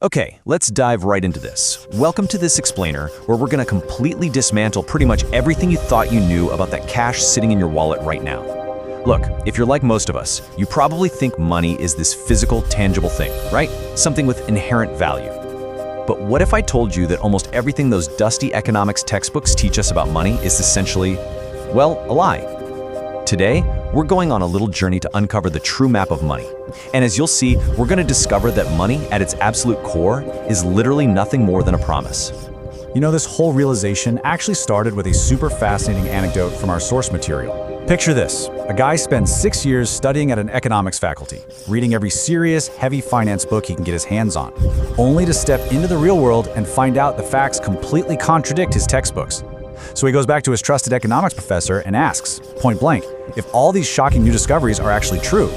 Okay, let's dive right into this. Welcome to this explainer, where we're gonna completely dismantle pretty much everything you thought you knew about that cash sitting in your wallet right now. Look, if you're like most of us, you probably think money is this physical, tangible thing, right? Something with inherent value. But what if I told you that almost everything those dusty economics textbooks teach us about money is essentially, well, a lie? Today, we're going on a little journey to uncover the true map of money. And as you'll see, we're going to discover that money, at its absolute core, is literally nothing more than a promise. You know, this whole realization actually started with a super fascinating anecdote from our source material. Picture this. A guy spends 6 years studying at an economics faculty, reading every serious, heavy finance book he can get his hands on, only to step into the real world and find out the facts completely contradict his textbooks. So he goes back to his trusted economics professor and asks, point blank, if all these shocking new discoveries are actually true.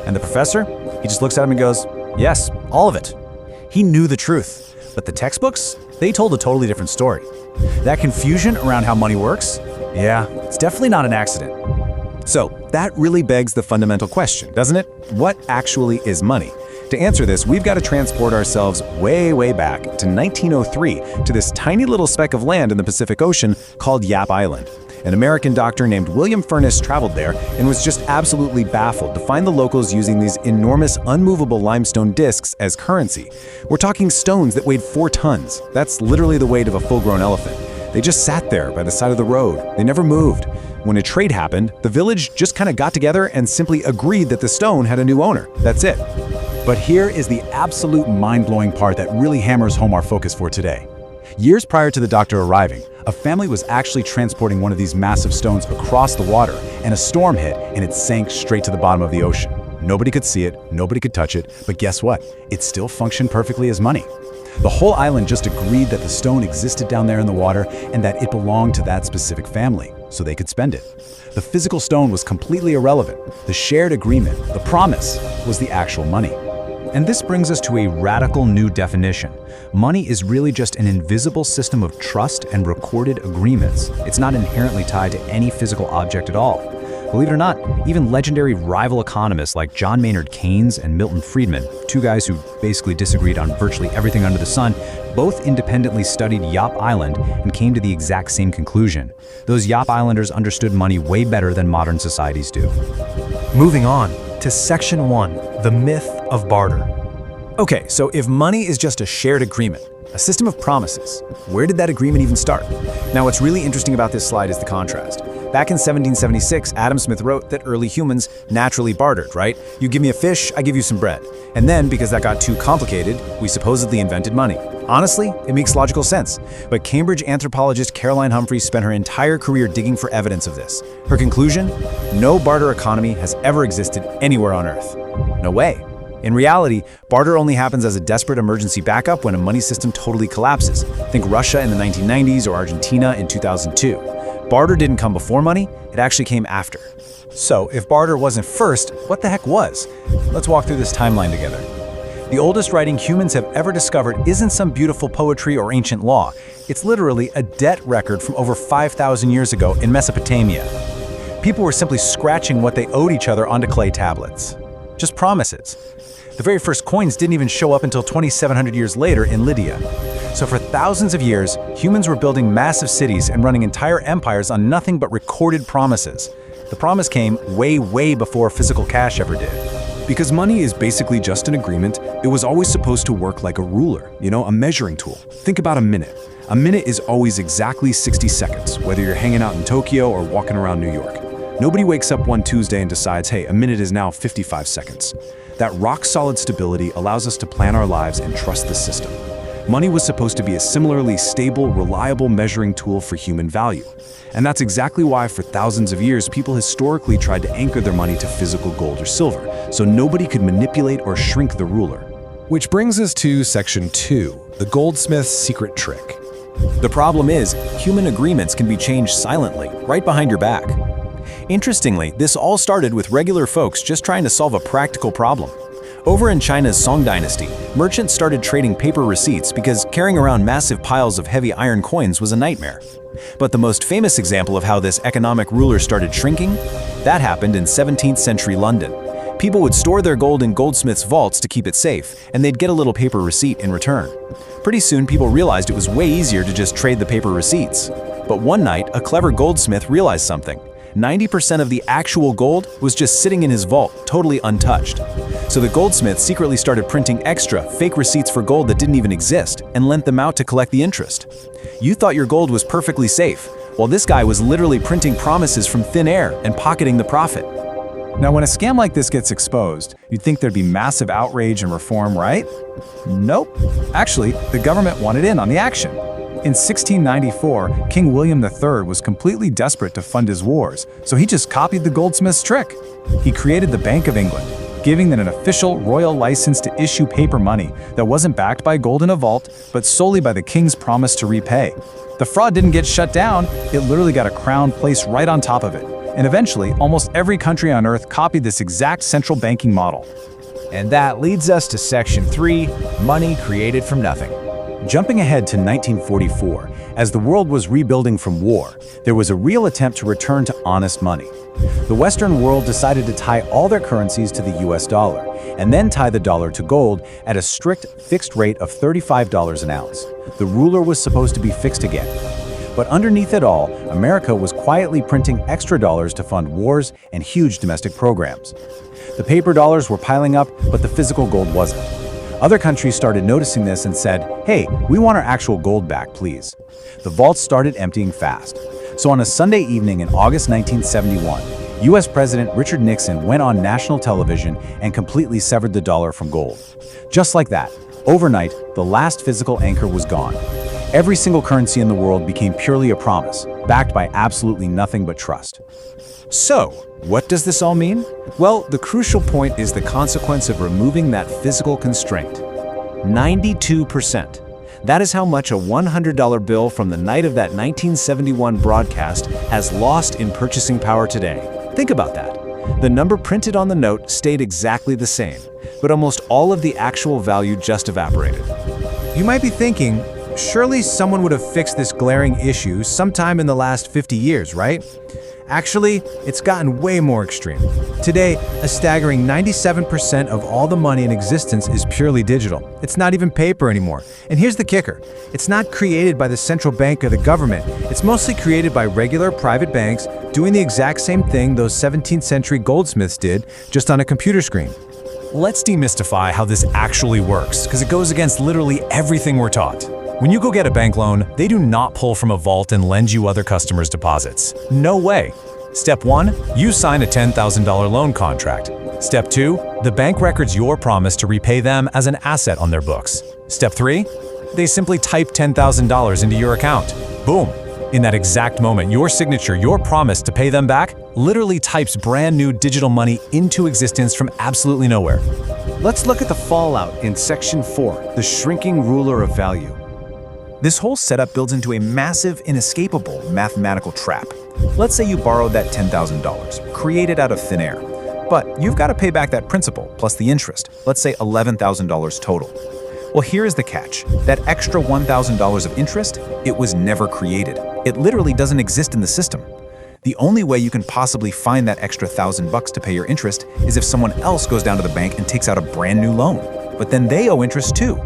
And the professor, he just looks at him and goes, yes, all of it. He knew the truth, but the textbooks, they told a totally different story. That confusion around how money works, yeah, it's definitely not an accident. So that really begs the fundamental question, doesn't it? What actually is money? To answer this, we've got to transport ourselves way back to 1903 to this tiny little speck of land in the Pacific Ocean called Yap Island. An American doctor named William Furness traveled there and was just absolutely baffled to find the locals using these enormous, unmovable limestone discs as currency. We're talking stones that weighed 4 tons. That's literally the weight of a full-grown elephant. They just sat there by the side of the road. They never moved. When a trade happened, the village just kind of got together and simply agreed that the stone had a new owner. That's it. But here is the absolute mind-blowing part that really hammers home our focus for today. Years prior to the doctor arriving, a family was actually transporting one of these massive stones across the water, and a storm hit and it sank straight to the bottom of the ocean. Nobody could see it, nobody could touch it, but guess what? It still functioned perfectly as money. The whole island just agreed that the stone existed down there in the water and that it belonged to that specific family, so they could spend it. The physical stone was completely irrelevant. The shared agreement, the promise, was the actual money. And this brings us to a radical new definition. Money is really just an invisible system of trust and recorded agreements. It's not inherently tied to any physical object at all. Believe it or not, even legendary rival economists like John Maynard Keynes and Milton Friedman, two guys who basically disagreed on virtually everything under the sun, both independently studied Yap Island and came to the exact same conclusion. Those Yap Islanders understood money way better than modern societies do. Moving on to Section 1, the myth of barter. Okay, so if money is just a shared agreement, a system of promises, where did that agreement even start? Now, what's really interesting about this slide is the contrast. Back in 1776, Adam Smith wrote that early humans naturally bartered, right? You give me a fish, I give you some bread. And then, because that got too complicated, we supposedly invented money. Honestly, it makes logical sense. But Cambridge anthropologist Caroline Humphreys spent her entire career digging for evidence of this. Her conclusion? No barter economy has ever existed anywhere on Earth. No way. In reality, barter only happens as a desperate emergency backup when a money system totally collapses. Think Russia in the 1990s or Argentina in 2002. Barter didn't come before money, it actually came after. So, if barter wasn't first, what the heck was? Let's walk through this timeline together. The oldest writing humans have ever discovered isn't some beautiful poetry or ancient law. It's literally a debt record from over 5,000 years ago in Mesopotamia. People were simply scratching what they owed each other onto clay tablets. Just promises. The very first coins didn't even show up until 2,700 years later in Lydia. So for thousands of years, humans were building massive cities and running entire empires on nothing but recorded promises. The promise came way before physical cash ever did. Because money is basically just an agreement, it was always supposed to work like a ruler, a measuring tool. Think about a minute. A minute is always exactly 60 seconds, whether you're hanging out in Tokyo or walking around New York. Nobody wakes up one Tuesday and decides, hey, a minute is now 55 seconds. That rock-solid stability allows us to plan our lives and trust the system. Money was supposed to be a similarly stable, reliable measuring tool for human value. And that's exactly why for thousands of years, people historically tried to anchor their money to physical gold or silver, so nobody could manipulate or shrink the ruler. Which brings us to Section 2, the goldsmith's secret trick. The problem is, human agreements can be changed silently, right behind your back. Interestingly, this all started with regular folks just trying to solve a practical problem. Over in China's Song Dynasty, merchants started trading paper receipts because carrying around massive piles of heavy iron coins was a nightmare. But the most famous example of how this economic ruler started shrinking? That happened in 17th century London. People would store their gold in goldsmiths' vaults to keep it safe, and they'd get a little paper receipt in return. Pretty soon, people realized it was way easier to just trade the paper receipts. But one night, a clever goldsmith realized something. 90% of the actual gold was just sitting in his vault, totally untouched. So the goldsmith secretly started printing extra, fake receipts for gold that didn't even exist, and lent them out to collect the interest. You thought your gold was perfectly safe, while this guy was literally printing promises from thin air and pocketing the profit. Now, when a scam like this gets exposed, you'd think there'd be massive outrage and reform, right? Nope. Actually, the government wanted in on the action. In 1694, King William III was completely desperate to fund his wars, so he just copied the goldsmith's trick. He created the Bank of England, giving them an official royal license to issue paper money that wasn't backed by gold in a vault, but solely by the king's promise to repay. The fraud didn't get shut down, it literally got a crown placed right on top of it. And eventually, almost every country on Earth copied this exact central banking model. And that leads us to Section 3, money created from nothing. Jumping ahead to 1944, as the world was rebuilding from war, there was a real attempt to return to honest money. The Western world decided to tie all their currencies to the US dollar, and then tie the dollar to gold at a strict fixed rate of $35 an ounce. The ruler was supposed to be fixed again. But underneath it all, America was quietly printing extra dollars to fund wars and huge domestic programs. The paper dollars were piling up, but the physical gold wasn't. Other countries started noticing this and said, "Hey, we want our actual gold back, please." The vaults started emptying fast. So on a Sunday evening in August 1971, US President Richard Nixon went on national television and completely severed the dollar from gold. Just like that, overnight, the last physical anchor was gone. Every single currency in the world became purely a promise, backed by absolutely nothing but trust. So, what does this all mean? Well, the crucial point is the consequence of removing that physical constraint. 92%. That is how much a $100 bill from the night of that 1971 broadcast has lost in purchasing power today. Think about that. The number printed on the note stayed exactly the same, but almost all of the actual value just evaporated. You might be thinking, surely someone would have fixed this glaring issue sometime in the last 50 years, right? Actually, it's gotten way more extreme. Today, a staggering 97% of all the money in existence is purely digital. It's not even paper anymore. And here's the kicker. It's not created by the central bank or the government. It's mostly created by regular private banks doing the exact same thing those 17th century goldsmiths did, just on a computer screen. Let's demystify how this actually works, because it goes against literally everything we're taught. When you go get a bank loan, they do not pull from a vault and lend you other customers' deposits. No way. Step 1, you sign a $10,000 loan contract. Step 2, the bank records your promise to repay them as an asset on their books. Step 3, they simply type $10,000 into your account. Boom. In that exact moment, your signature, your promise to pay them back, literally types brand new digital money into existence from absolutely nowhere. Let's look at the fallout in Section 4, the shrinking ruler of value. This whole setup builds into a massive, inescapable mathematical trap. Let's say you borrowed that $10,000, created out of thin air. But you've got to pay back that principal plus the interest, let's say $11,000 total. Well, here is the catch. That extra $1,000 of interest, it was never created. It literally doesn't exist in the system. The only way you can possibly find that extra $1,000 to pay your interest is if someone else goes down to the bank and takes out a brand new loan. But then they owe interest too.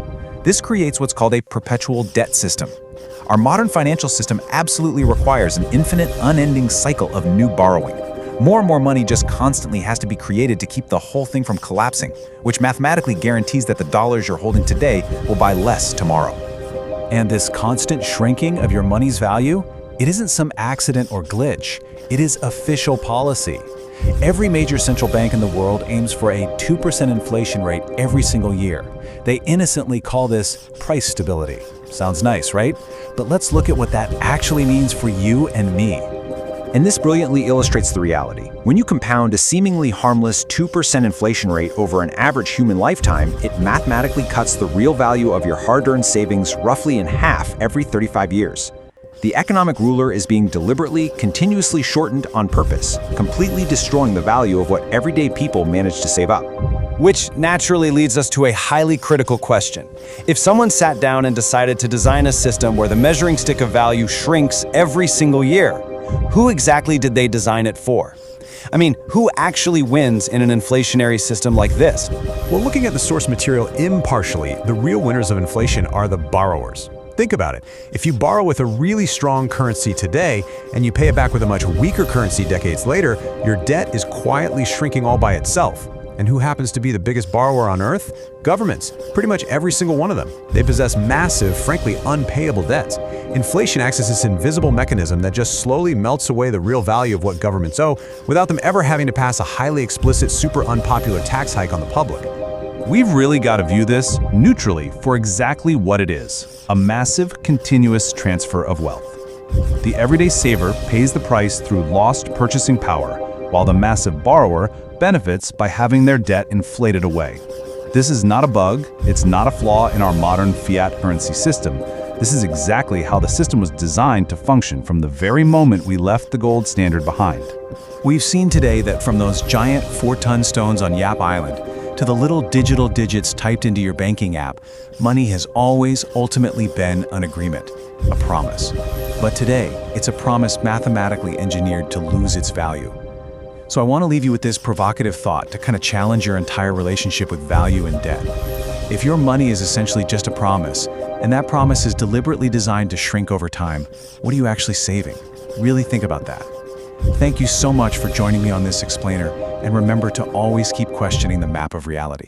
This creates what's called a perpetual debt system. Our modern financial system absolutely requires an infinite, unending cycle of new borrowing. More and more money just constantly has to be created to keep the whole thing from collapsing, which mathematically guarantees that the dollars you're holding today will buy less tomorrow. And this constant shrinking of your money's value, it isn't some accident or glitch. It is official policy. Every major central bank in the world aims for a 2% inflation rate every single year. They innocently call this price stability. Sounds nice, right? But let's look at what that actually means for you and me. And this brilliantly illustrates the reality. When you compound a seemingly harmless 2% inflation rate over an average human lifetime, it mathematically cuts the real value of your hard-earned savings roughly in half every 35 years. The economic ruler is being deliberately, continuously shortened on purpose, completely destroying the value of what everyday people manage to save up. Which naturally leads us to a highly critical question. If someone sat down and decided to design a system where the measuring stick of value shrinks every single year, who exactly did they design it for? I mean, who actually wins in an inflationary system like this? Well, looking at the source material impartially, the real winners of inflation are the borrowers. Think about it. If you borrow with a really strong currency today and you pay it back with a much weaker currency decades later, your debt is quietly shrinking all by itself. And who happens to be the biggest borrower on Earth? Governments. Pretty much every single one of them. They possess massive, frankly unpayable debts. Inflation acts as this invisible mechanism that just slowly melts away the real value of what governments owe without them ever having to pass a highly explicit, super unpopular tax hike on the public. We've really got to view this neutrally for exactly what it is: a massive, continuous transfer of wealth. The everyday saver pays the price through lost purchasing power, while the massive borrower benefits by having their debt inflated away. This is not a bug, it's not a flaw in our modern fiat currency system. This is exactly how the system was designed to function from the very moment we left the gold standard behind. We've seen today that from those giant 4-ton stones on Yap Island to the little digital digits typed into your banking app, money has always ultimately been an agreement, a promise. But today, it's a promise mathematically engineered to lose its value. So I want to leave you with this provocative thought to kind of challenge your entire relationship with value and debt. If your money is essentially just a promise, and that promise is deliberately designed to shrink over time, what are you actually saving? Really think about that. Thank you so much for joining me on this explainer, and remember to always keep questioning the map of reality.